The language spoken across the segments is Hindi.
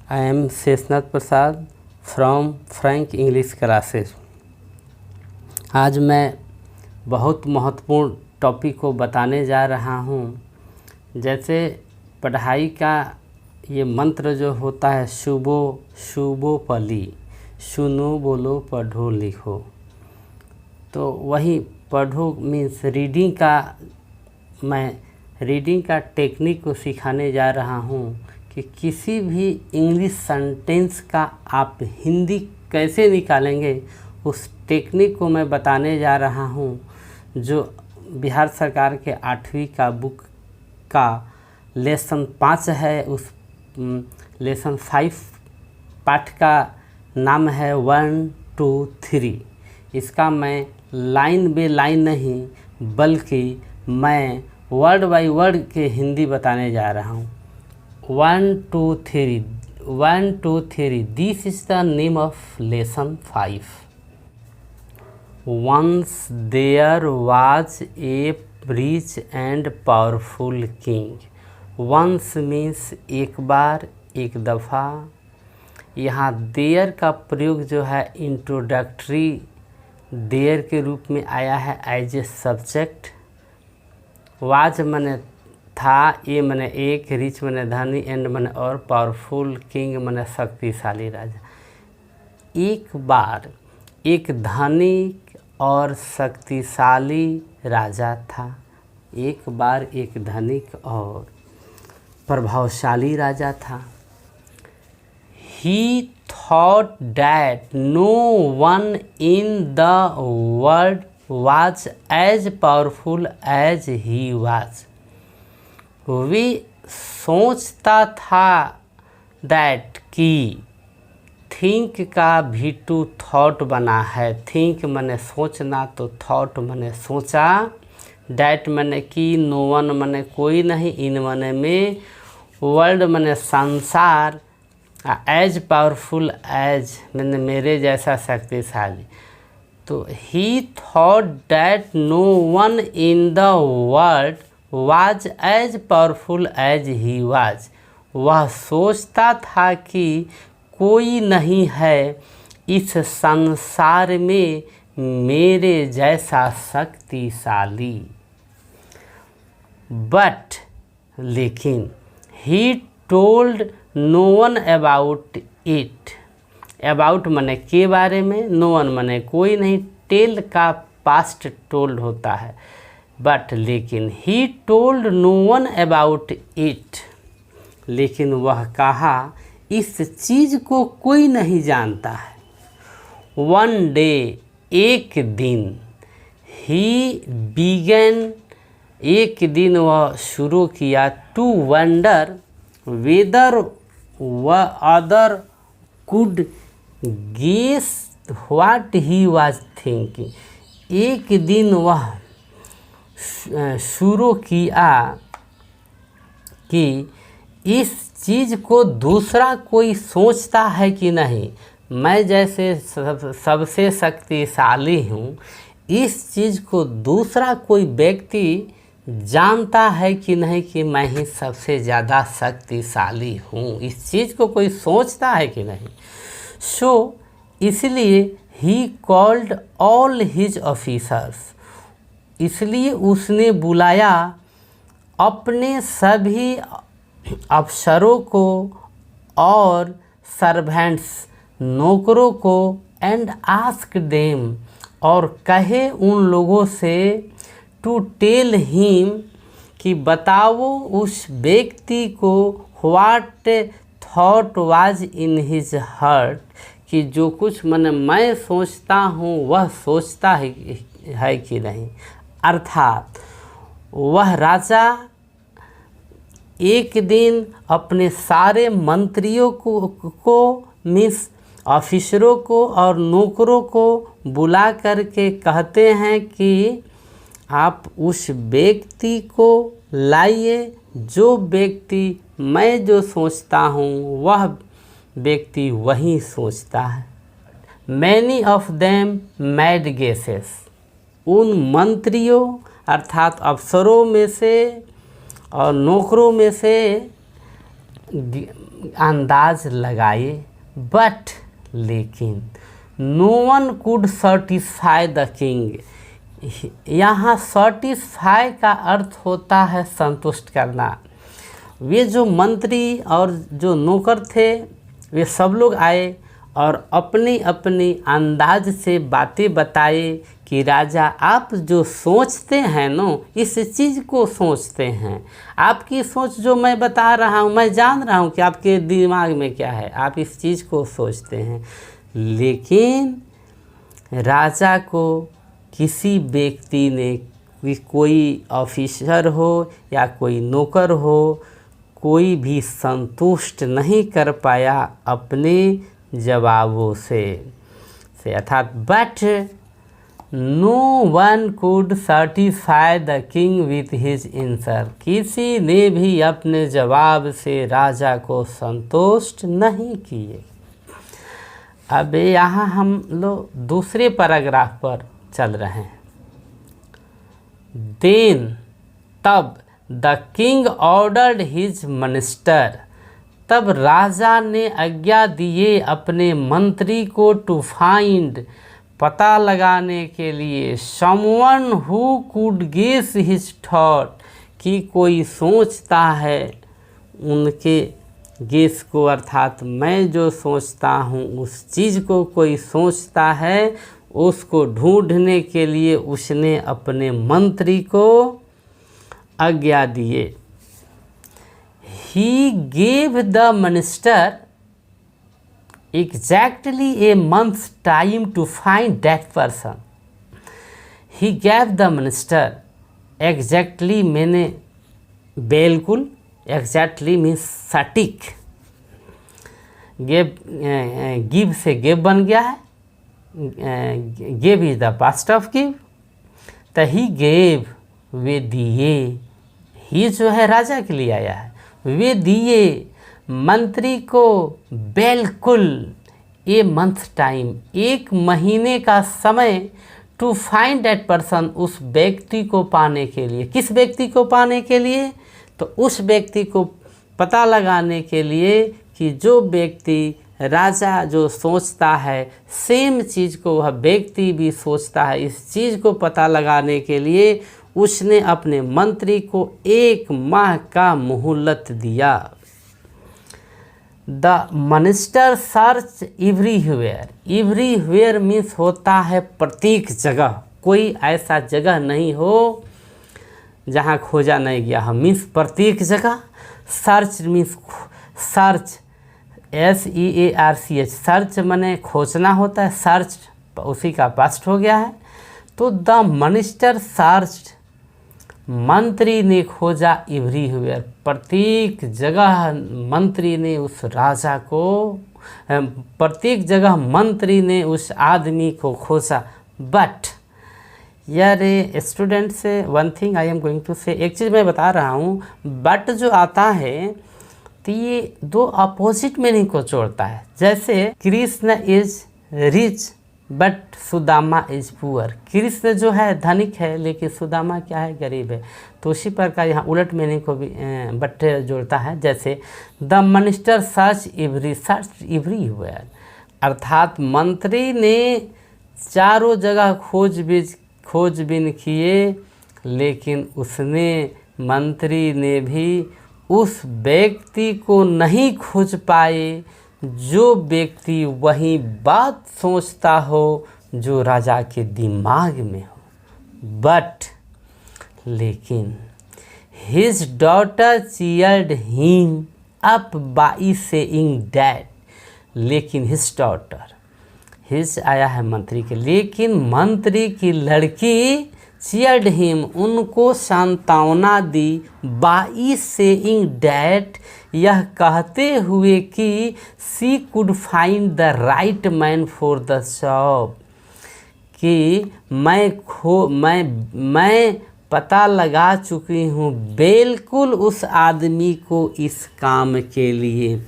I am Sheshnath Prasad from Frank English classes. आज मैं बहुत महत्वपूर्ण टॉपिक को बताने जा रहा हूँ। जैसे पढ़ाई का ये मंत्र जो होता है शुभो पली, सुनो बोलो पढ़ो लिखो, तो वही पढ़ो मीन्स रीडिंग का टेक्निक को सिखाने जा रहा हूँ कि किसी भी इंग्लिश सेंटेंस का आप हिंदी कैसे निकालेंगे, उस टेक्निक को मैं बताने जा रहा हूँ। जो बिहार सरकार के 8वीं का बुक का लेसन 5 है, उस लेसन 5 पाठ का नाम है 1 2 3। इसका मैं लाइन बे लाइन नहीं बल्कि मैं वर्ड बाय वर्ड के हिंदी बताने जा रहा हूँ। 1 2 3 this is the name of lesson 5। Once there was a rich and powerful king। Once means एक बार, एक दफ़ा। यहाँ देयर का प्रयोग जो है इंट्रोडक्टरी देयर के रूप में आया है एज ए सब्जेक्ट। वाज मने था, ए मने एक, रिच मने धनी, एंड मने और, पावरफुल, किंग मने शक्तिशाली राजा। एक बार एक धनी और शक्तिशाली राजा था। एक बार एक धनिक और प्रभावशाली राजा था। He thought that no one in the world was as powerful as he was। वे सोचता था that कि थिंक का भी टू थॉट बना है। थिंक मने सोचना, तो थॉट मने सोचा, डैट मने कि, नो वन मने कोई नहीं, इन मने में, वर्ल्ड मने संसार, एज पावरफुल एज मैंने मेरे जैसा शक्तिशाली। तो he thought that no one in the world was as powerful as he was. वह सोचता था कि कोई नहीं है इस संसार में मेरे जैसा शक्तिशाली। बट लेकिन he told no one about it. About मने के बारे में, नो वन मने कोई नहीं, टेल का पास्ट टोल्ड होता है। बट लेकिन he told no one about it, लेकिन वह कहा इस चीज़ को कोई नहीं जानता है। वन डे एक दिन, ही बिगन एक दिन वह शुरू किया, to wonder whether the other could guess what he was thinking. एक दिन वह शुरू किया कि इस चीज़ को दूसरा कोई सोचता है कि नहीं। मैं जैसे सबसे शक्तिशाली हूँ, इस चीज़ को दूसरा कोई व्यक्ति जानता है कि नहीं कि मैं ही सबसे ज़्यादा शक्तिशाली हूँ। इस चीज़ को कोई सोचता है कि नहीं। सो इसलिए he called all his officers, इसलिए उसने बुलाया अपने सभी अफसरों को और सर्वेंट्स नौकरों को, एंड आस्क देम और कहे उन लोगों से, टू टेल हिम कि बताओ उस व्यक्ति को, what thought was in his heart, कि जो कुछ मैं सोचता हूँ वह सोचता है कि नहीं। अर्थात वह राजा एक दिन अपने सारे मंत्रियों को मीन्स ऑफिसरों को और नौकरों को बुला करके कहते हैं कि आप उस व्यक्ति को लाइए, जो व्यक्ति मैं जो सोचता हूँ वह व्यक्ति वही सोचता है। Many of them mad guesses, उन मंत्रियों अर्थात अफसरों में से और नौकरों में से अंदाज लगाए, बट लेकिन no one could certify the king. यहाँ सर्टिफाई का अर्थ होता है संतुष्ट करना। वे जो मंत्री और जो नौकर थे वे सब लोग आए और अपनी अपनी अंदाज से बातें बताए कि राजा आप जो सोचते हैं ना इस चीज़ को सोचते हैं, आपकी सोच जो मैं बता रहा हूँ मैं जान रहा हूँ कि आपके दिमाग में क्या है, आप इस चीज़ को सोचते हैं। लेकिन राजा को किसी व्यक्ति ने, कोई ऑफिसर हो या कोई नौकर हो, कोई भी संतुष्ट नहीं कर पाया अपने जवाबों से अर्थात but no one could certify the king with his answer. किसी ने भी अपने जवाब से राजा को संतुष्ट नहीं किए। अब यहाँ हम लोग दूसरे पैराग्राफ पर चल रहे हैं। देन तब the king ordered his minister, तब राजा ने आज्ञा दिए अपने मंत्री को टू फाइंड, पता लगाने के लिए, someone who could guess his thought, कि कोई सोचता है उनके गेस को, अर्थात मैं जो सोचता हूँ उस चीज़ को कोई सोचता है, उसको ढूंढने के लिए उसने अपने मंत्री को आज्ञा दिए। He gave the minister exactly a month's time to find that person. He gave the minister exactly मैंने बिल्कुल, exactly means सटीक, give से give बन गया है, give is the past of give, तो he gave वे दिए, ही जो है राजा के लिए आया है, वे दिए मंत्री को बिल्कुल ए मंथ टाइम, एक महीने का समय, टू फाइंड दैट पर्सन, उस व्यक्ति को पाने के लिए। किस व्यक्ति को पाने के लिए? तो उस व्यक्ति को पता लगाने के लिए कि जो व्यक्ति राजा जो सोचता है सेम चीज़ को वह व्यक्ति भी सोचता है। इस चीज़ को पता लगाने के लिए उसने अपने मंत्री को 1 माह का मोहलत दिया। The minister search everywhere, everywhere means होता है प्रत्येक जगह, कोई ऐसा जगह नहीं हो जहाँ खोजा नहीं गया हो, मीन्स प्रत्येक जगह। Search means search, SEARCH, search माने खोजना होता है, सर्च उसी का पास्ट हो गया है। तो द मिनिस्टर सर्च, मंत्री ने खोजा एवरीवेयर, प्रत्येक जगह मंत्री ने उस राजा को, प्रत्येक जगह मंत्री ने उस आदमी को खोजा। बट यार स्टूडेंट से one thing I am going to say, एक चीज़ मैं बता रहा हूँ, बट जो आता है तो ये 2 अपोजिट मीनिंग को जोड़ता है। जैसे Krishna is rich but Sudama is poor, Krishna जो है धनिक है लेकिन सुदामा क्या है, गरीब है। तो उसी प्रकार यहाँ उलट मीनिंग को भी बट जोड़ता है। जैसे द मिनिस्टर सर्च एवरीवेयर, अर्थात मंत्री ने चारों जगह खोजबीन किए, लेकिन उसने, मंत्री ने भी उस व्यक्ति को नहीं खोज पाए जो व्यक्ति वही बात सोचता हो जो राजा के दिमाग में हो। बट लेकिन his daughter cheered him up by saying that, लेकिन हिज डॉटर, हिज आया है मंत्री के, लेकिन मंत्री की लड़की चीयर्ड हिम, उनको सांत्वना दी, बाई सेइंग डैट, यह कहते हुए कि she could find the right man for the job, कि मैं पता लगा चुकी हूँ बिल्कुल उस आदमी को इस काम के लिए।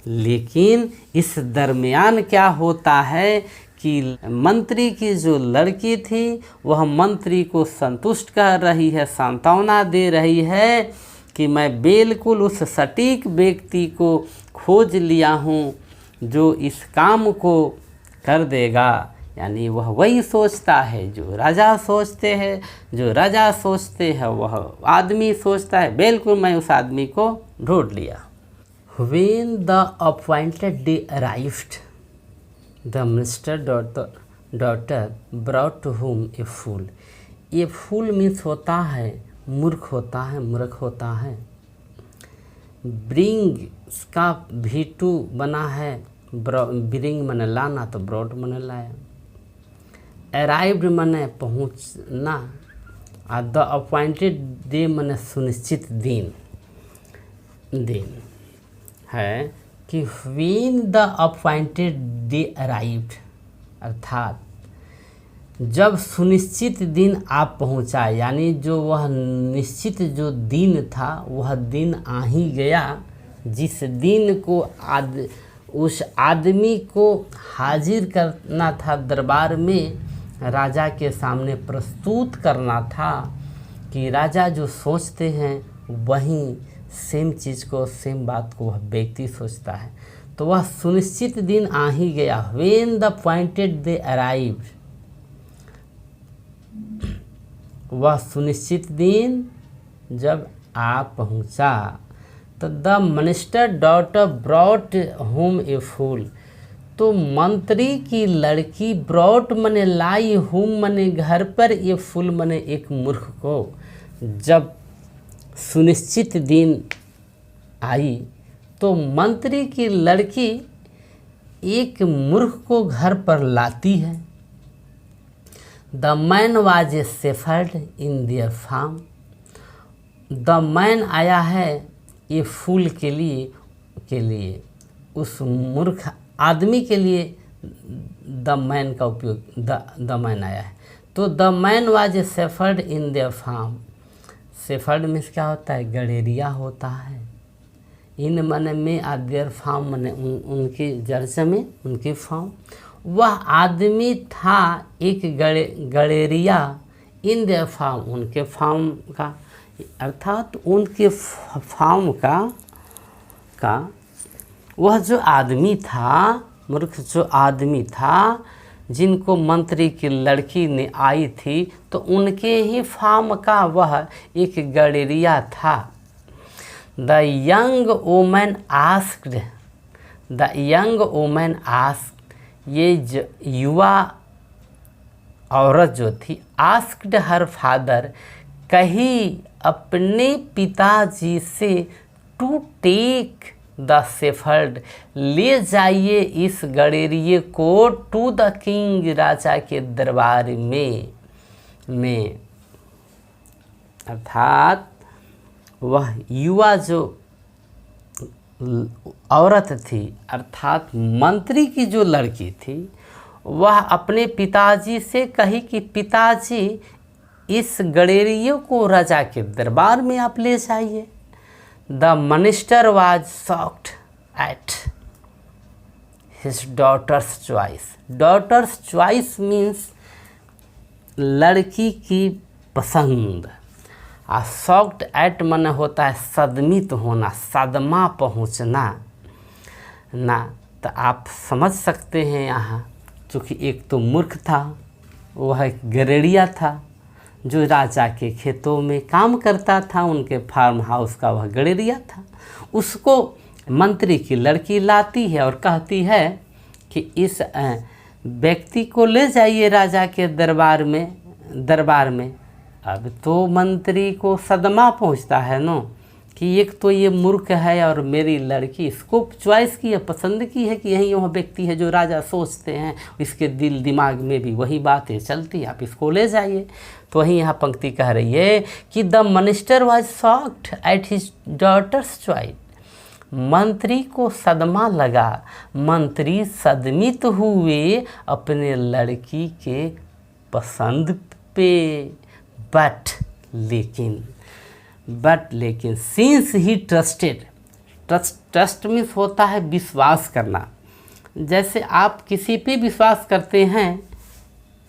लेकिन इस दरमियान क्या होता है कि मंत्री की जो लड़की थी वह मंत्री को संतुष्ट कर रही है, सांत्वना दे रही है कि मैं बिल्कुल उस सटीक व्यक्ति को खोज लिया हूँ जो इस काम को कर देगा। यानी वह वही सोचता है जो राजा सोचते हैं, जो राजा सोचते हैं वह आदमी सोचता है, बिल्कुल मैं उस आदमी को ढूंढ लिया। When the appointed day arrived, the minister's daughter brought to him a fool. ये फूल मीन्स होता है मूर्ख होता है, मूर्ख होता है। ब्रिंग का V2 बना है, ब्रिंग मने लाना, तो ब्रॉड मने लाया। अराइव्ड मने पहुँचना, और द अपॉइंटेड डे मने सुनिश्चित दिन है कि when the appointed day arrived, अर्थात जब सुनिश्चित दिन आप पहुंचा, यानी जो वह निश्चित जो दिन था वह दिन आ ही गया, जिस दिन को उस आदमी को हाजिर करना था दरबार में, राजा के सामने प्रस्तुत करना था कि राजा जो सोचते हैं वही सेम चीज़ को, सेम बात को वह व्यक्ति सोचता है। तो वह सुनिश्चित दिन आ ही गया। When the appointed day arrived, वह सुनिश्चित दिन जब आ पहुँचा। तो the minister daughter brought home a fool, तो मंत्री की लड़की ब्रॉट मने लाई, होम मने घर पर, ये फूल मने एक मूर्ख को। जब सुनिश्चित दिन आई तो मंत्री की लड़की एक मूर्ख को घर पर लाती है। The man was a shepherd in their farm, the man आया है ये फूल के लिए उस मूर्ख आदमी के लिए द मैन का उपयोग, द मैन आया है। तो the man was a shepherd in their farm, shepherd means क्या होता है, गड़ेरिया होता है। इन मन में और देयर फार्म मने उनकी जर्ज में, उनकी फार्म। वह आदमी था एक गड़ेरिया, इन देयर फार्म, उनके फार्म का, अर्थात उनके फार्म का वह जो आदमी था, मूर्ख जो आदमी था, जिनको मंत्री की लड़की ने आई थी, तो उनके ही फार्म का वह एक गड़ेरिया था। The young woman asked, the young woman asked, ये युवा औरत जो थी, आस्क्ड हर फादर, कही अपने पिताजी से, टू टेक द शेफर्ड, ले जाइए इस गड़ेरिये को, टू द किंग, राजा के दरबार में। अर्थात वह युवा जो औरत थी, अर्थात मंत्री की जो लड़की थी, वह अपने पिताजी से कही कि पिताजी इस गड़ेरिये को राजा के दरबार में आप ले जाइए। The minister was shocked at his daughter's choice, daughter's choice means लड़की की पसंद, और शॉक्ड एट मन होता है सदमित होना, सदमा पहुँचना ना। तो आप समझ सकते हैं यहाँ, चूँकि एक तो मूर्ख था, वह एक गड़ेरिया था जो राजा के खेतों में काम करता था, उनके फार्म हाउस का वह गड़ेरिया था। उसको मंत्री की लड़की लाती है और कहती है कि इस व्यक्ति को ले जाइए राजा के दरबार में। अब तो मंत्री को सदमा पहुंचता है न, कि एक तो ये मूर्ख है और मेरी लड़की, इसको चॉइस की है, पसंद की है कि यही वह व्यक्ति है जो राजा सोचते हैं, इसके दिल दिमाग में भी वही बातें चलती, आप इसको ले जाइए। तो वहीं यहाँ पंक्ति कह रही है कि the minister was shocked at his daughter's choice, मंत्री को सदमा लगा, मंत्री सदमित हुए अपने लड़की के पसंद पे। बट लेकिन since he trusted, trust means होता है विश्वास करना। जैसे आप किसी पे विश्वास करते हैं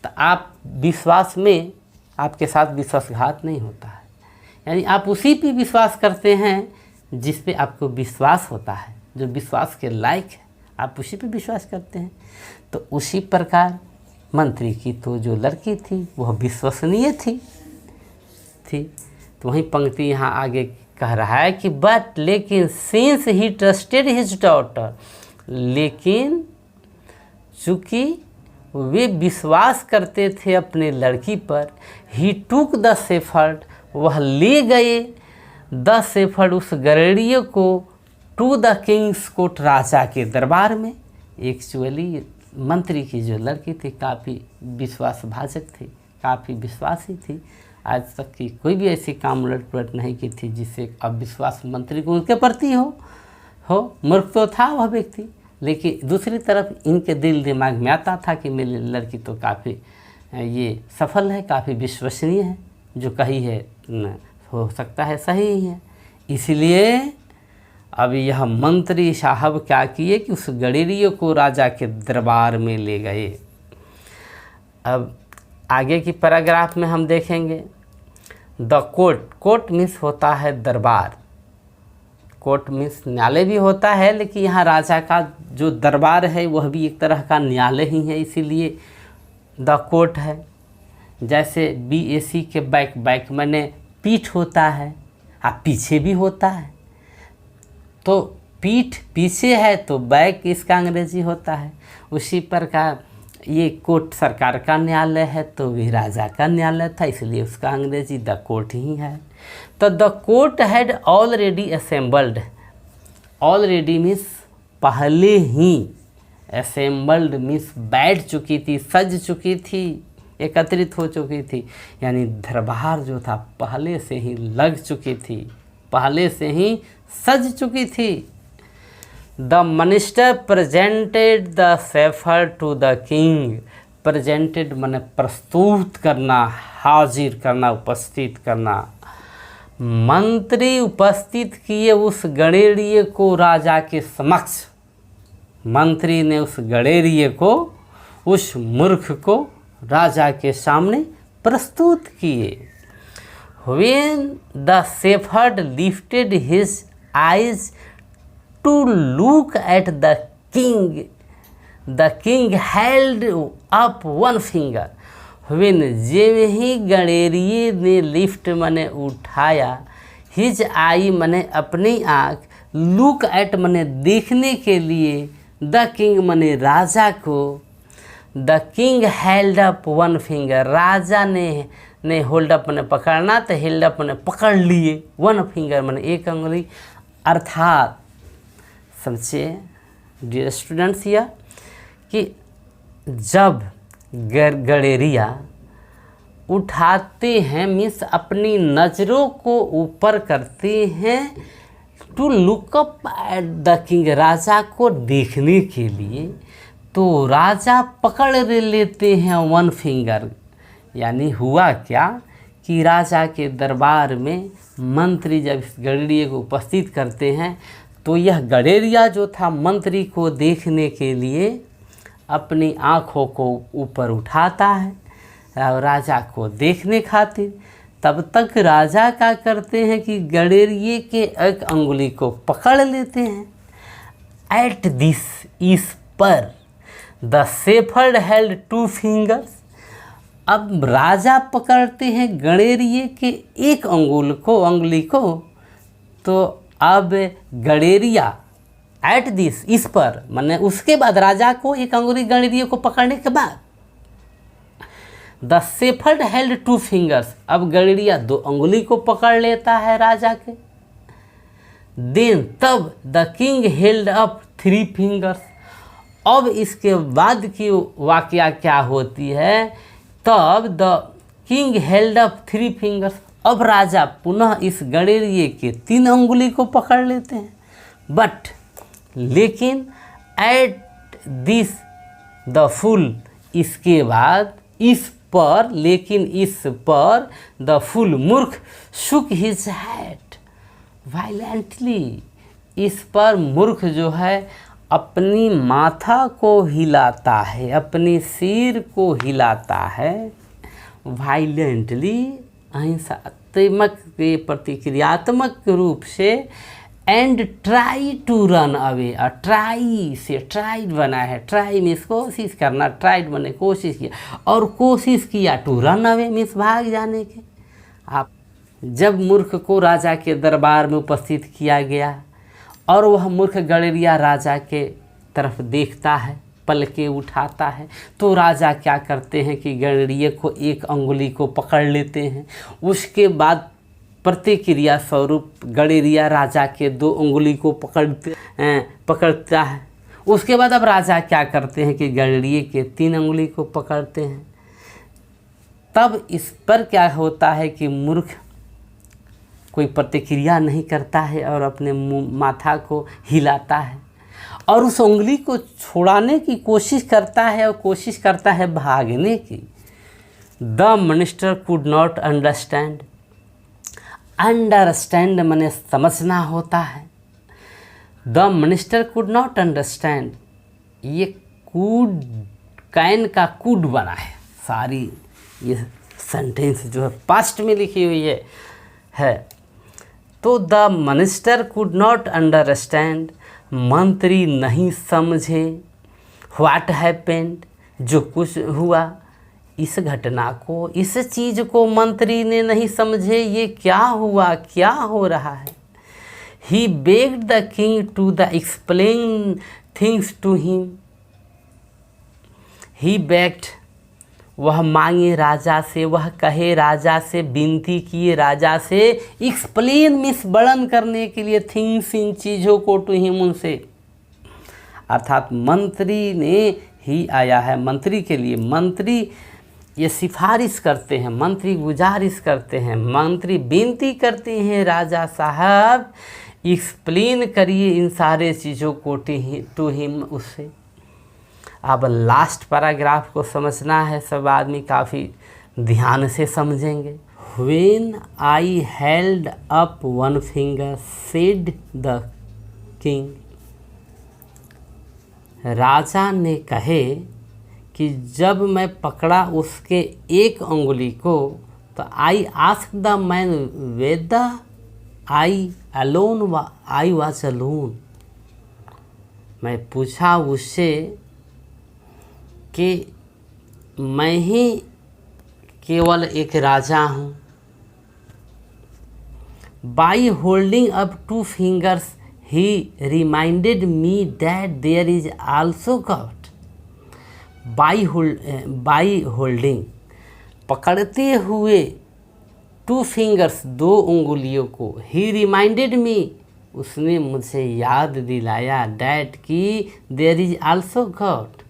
तो आप विश्वास में आपके साथ विश्वासघात नहीं होता है, यानी आप उसी पे विश्वास करते हैं जिस पे आपको विश्वास होता है, जो विश्वास के लायक है, आप उसी पे विश्वास करते हैं। तो उसी प्रकार मंत्री की तो जो लड़की थी वह विश्वसनीय थी। तो वही पंक्ति यहाँ आगे कह रहा है कि बट लेकिन since he trusted his daughter, लेकिन चूँकि वे विश्वास करते थे अपने लड़की पर, ही टूक द शेफर्ड, वह ले गए द शेफर्ड उस गड़ेड़िए को, टू द किंग्स कोर्ट, राजा के दरबार में। एक्चुअली मंत्री की जो लड़की थी काफ़ी विश्वासभाजक थी, काफ़ी विश्वासी थी। आज तक की कोई भी ऐसी काम उलट पलट नहीं की थी जिससे अविश्वास मंत्री को उनके प्रति हो। मूर्ख तो था वह व्यक्ति, लेकिन दूसरी तरफ इनके दिल दिमाग में आता था कि मेरी लड़की तो काफ़ी ये सफल है, काफ़ी विश्वसनीय है, जो कही है हो सकता है सही ही है। इसलिए अब यह मंत्री साहब क्या किए कि उस गड़ेरिए को राजा के दरबार में ले गए। अब आगे की पैराग्राफ में हम देखेंगे द कोर्ट, कोर्ट मीन्स होता है दरबार, कोर्ट मीन्स न्यायालय भी होता है, लेकिन यहाँ राजा का जो दरबार है वह भी एक तरह का न्यायालय ही है, इसीलिए द कोर्ट है। जैसे BAC के बैक मैंने पीठ होता है, पीछे भी होता है, तो पीठ पीछे है तो बैक इसका अंग्रेजी होता है। उसी प्रकार ये कोर्ट सरकार का न्यायालय है तो भी राजा का न्यायालय था, इसलिए उसका अंग्रेजी द कोर्ट ही है। तो the court had already assembled, already means पहले ही, असेंबल्ड मीन्स बैठ चुकी थी, सज चुकी थी, एकत्रित हो चुकी थी, यानी दरबार जो था पहले से ही लग चुकी थी, पहले से ही सज चुकी थी। The minister presented the shepherd to the king, presented माने प्रस्तुत करना, हाजिर करना, उपस्थित करना। मंत्री उपस्थित किए उस गड़ेरिए को राजा के समक्ष, मंत्री ने उस गड़ेरिए को, उस मूर्ख को राजा के सामने प्रस्तुत किए। When the shepherd lifted his eyes to look at the king held up one finger. When जब ही गड़ेरिए ने लिफ्ट मने उठाया, हिज आई मने अपनी आँख, लुक एट मने देखने के लिए, द किंग मने राजा को, the king held up one finger, राजा ने होल्ड अप मने पकड़ना, तो हेल्ड अप मने पकड़ लिए, वन फिंगर मने एक अंगुली। अर्थात समझे डियर स्टूडेंट्स यह कि जब गड़ेरिया उठाते हैं मीन्स अपनी नज़रों को ऊपर करते हैं, to look up at the king, राजा को देखने के लिए, तो राजा पकड़ लेते हैं वन फिंगर। यानी हुआ क्या कि राजा के दरबार में मंत्री जब इस गड़ेरिए को उपस्थित करते हैं तो यह गड़ेरिया जो था मंत्री को देखने के लिए अपनी आँखों को ऊपर उठाता है और राजा को देखने खातिर। तब तक राजा क्या करते हैं कि गड़ेरिए के एक अंगुली को पकड़ लेते हैं। एट दिस, इस पर, the shepherd held two fingers, अब राजा पकड़ते हैं गड़ेरिए के एक अंगुली को, तो अब गड़ेरिया एट दिस, इस पर, माने उसके बाद राजा को एक अंगुली गड़ेरिए को पकड़ने के बाद, the shepherd held two fingers, अब गड़ेरिया दो अंगुली को पकड़ लेता है राजा के। देन तब the king held up three fingers, अब इसके बाद की वाकया क्या होती है, तब the king held up three fingers, अब राजा पुनः इस गड़ेरिए के तीन अंगुली को पकड़ लेते हैं। बट लेकिन एट दिस द फुल, इसके बाद इस पर, लेकिन इस पर, द फुल मूर्ख शुक हिज हेड वायलेंटली, इस पर मूर्ख जो है अपनी माथा को हिलाता है, अपनी सिर को हिलाता है, वायलेंटली अहिंसात्मक के प्रतिक्रियात्मक रूप से, and try to run away, और ट्राई से ट्राइड बना है, ट्राई मीन्स कोशिश करना, ट्राइड बने कोशिश किया, और कोशिश किया टू रन अवे मीन्स भाग जाने के। आप जब मूर्ख को राजा के दरबार में उपस्थित किया गया और वह मूर्ख गडेरिया राजा के तरफ देखता है, पलके उठाता है, तो राजा क्या करते हैं कि गडेरिये को एक अंगुली को पकड़ लेते हैं। उसके बाद प्रतिक्रिया स्वरूप गडेरिया राजा के 2 अंगुली को पकड़ता है। उसके बाद अब राजा क्या करते हैं कि गडेरिये के 3 अंगुली को पकड़ते हैं। तब इस पर क्या होता है कि मूर्ख कोई प्रतिक्रिया नहीं करता है और अपने माथा को हिलाता है और उस उंगली को छुड़ाने की कोशिश करता है और कोशिश करता है भागने की। The minister could not understand, understand माने समझना होता है। The minister could not understand, ये कूड कैन का कूड बना है, सारी ये सेंटेंस जो है पास्ट में लिखी हुई है। तो the minister could not understand, मंत्री नहीं समझे, व्हाट हैपेंड, जो कुछ हुआ, इस घटना को, इस चीज़ को मंत्री ने नहीं समझे, ये क्या हुआ, क्या हो रहा है। He begged the king to the explain things to him, he begged, वह मांगे राजा से, वह कहे राजा से, विनती किए राजा से, एक्सप्लेन मीन्स वर्णन करने के लिए, थिंग्स इन चीज़ों को, टू हिम उनसे, अर्थात मंत्री ने ही आया है मंत्री के लिए। मंत्री ये सिफारिश करते हैं, मंत्री गुजारिश करते हैं, मंत्री विनती करते हैं राजा साहब एक्सप्लेन करिए इन सारे चीज़ों को टू हिम, उससे। अब लास्ट पैराग्राफ को समझना है, सब आदमी काफ़ी ध्यान से समझेंगे। When I held up one finger said the king, राजा ने कहे कि जब मैं पकड़ा उसके एक अंगुली को, तो I ask the man whether I alone, I was alone, मैं पूछा उससे कि मैं ही केवल एक राजा हूँ। By holding up 2 fingers he reminded me that there is also God. By holding, पकड़ते हुए 2 fingers, 2 उंगलियों को, he reminded me, उसने मुझे याद दिलाया, डैट कि देयर इज आल्सो गॉड,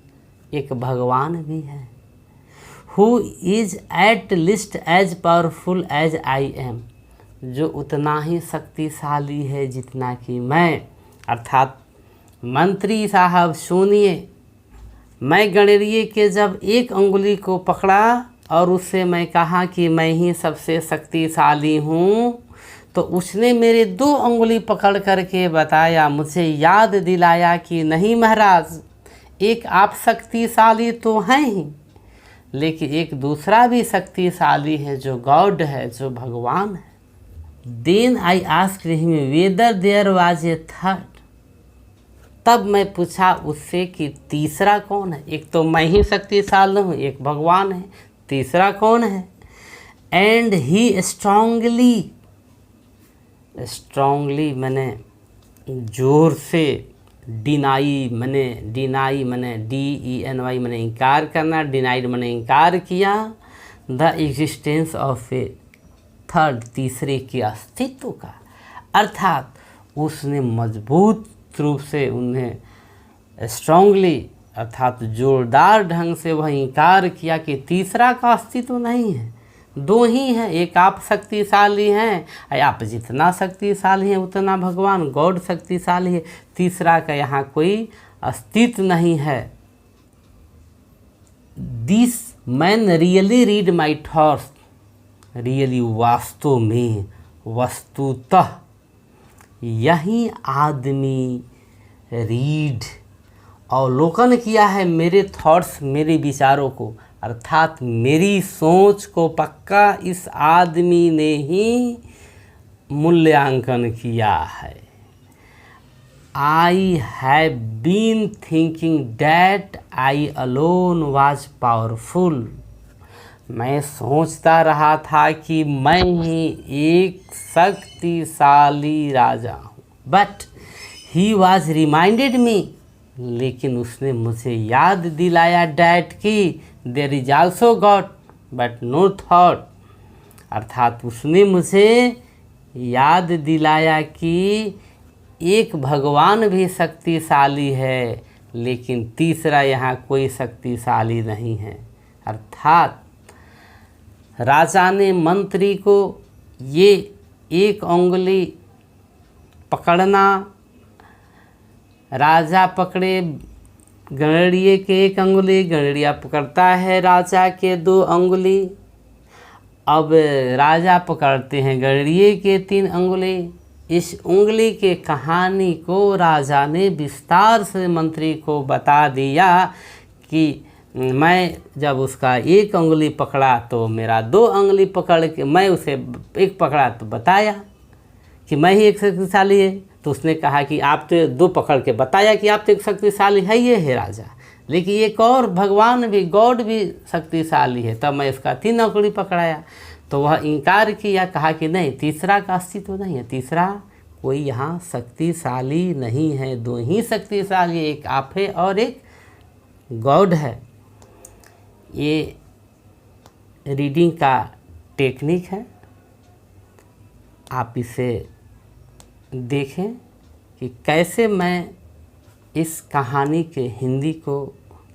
एक भगवान भी है, who is at least as powerful as I am, जो उतना ही शक्तिशाली है जितना कि मैं। अर्थात मंत्री साहब सुनिए, मैं गणेरिये के जब एक अंगुली को पकड़ा और उससे मैं कहा कि मैं ही सबसे शक्तिशाली हूँ, तो उसने मेरे 2 अंगुली पकड़ करके बताया, मुझे याद दिलाया कि नहीं महाराज, एक आप शक्तिशाली तो हैं ही, लेकिन एक दूसरा भी शक्तिशाली है जो गॉड है, जो भगवान है। Then I asked him whether there was a third, तब मैं पूछा उससे कि तीसरा कौन है। एक तो मैं ही शक्तिशाली हूँ, एक भगवान है, तीसरा कौन है। एंड ही स्ट्रांगली मैंने जोर से, डिनाई मैंने DENY मैंने इनकार करना, डिनाइड मैंने इनकार किया, the existence of A third, तीसरे के अस्तित्व का। अर्थात उसने मजबूत रूप से उन्हें स्ट्रांगली अर्थात जोरदार ढंग से वह इनकार किया कि तीसरा का अस्तित्व नहीं है, 2 ही हैं, एक आप शक्तिशाली हैं, आप जितना शक्तिशाली हैं उतना भगवान गॉड शक्तिशाली है, तीसरा का यहाँ कोई अस्तित्व नहीं है। This man really read my thoughts, really वास्तव में, वस्तुतः यही आदमी रीड अवलोकन किया है मेरे थॉट्स, मेरे विचारों को, अर्थात मेरी सोच को पक्का इस आदमी ने ही मूल्यांकन किया है। I have been thinking that I alone was powerful। मैं सोचता रहा था कि मैं ही एक शक्तिशाली राजा हूँ। But he was reminded me, लेकिन उसने मुझे याद दिलाया डैट कि there is also God but no thought. अर्थात उसने मुझे याद दिलाया कि एक भगवान भी शक्तिशाली है, लेकिन तीसरा यहाँ कोई शक्तिशाली नहीं है। अर्थात राजा ने मंत्री को ये एक उंगली पकड़ना, राजा पकड़े गणरिये के एक उंगली, गणरिया पकड़ता है राजा के 2 उंगली। अब राजा पकड़ते हैं गणरिये के 3 उंगली। इस उंगली के कहानी को राजा ने विस्तार से मंत्री को बता दिया कि मैं जब उसका एक उंगली पकड़ा तो मेरा 2 उंगली पकड़ के मैं उसे एक पकड़ा तो बताया कि मैं ही एक शक्तिशाली है। तो उसने कहा कि आप तो 2 पकड़ के बताया कि आप तो एक शक्तिशाली है, ये है राजा, लेकिन एक और भगवान भी, गॉड भी शक्तिशाली है। तब मैं इसका 3 उंगली पकड़ाया तो वह इनकार किया, कहा कि नहीं, तीसरा का अस्तित्व नहीं है, तीसरा कोई यहाँ शक्तिशाली नहीं है, 2 ही शक्तिशाली, एक आप है और एक गॉड है। ये रीडिंग का टेक्निक है, आप इसे देखें कि कैसे मैं इस कहानी के हिंदी को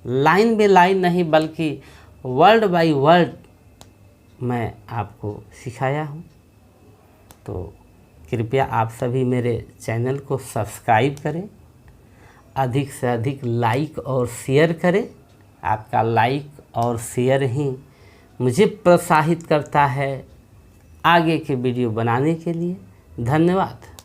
लाइन बाय लाइन नहीं बल्कि वर्ड बाय वर्ड मैं आपको सिखाया हूँ। तो कृपया आप सभी मेरे चैनल को सब्सक्राइब करें, अधिक से अधिक लाइक और शेयर करें। आपका लाइक और शेयर ही मुझे प्रोत्साहित करता है आगे के वीडियो बनाने के लिए। धन्यवाद।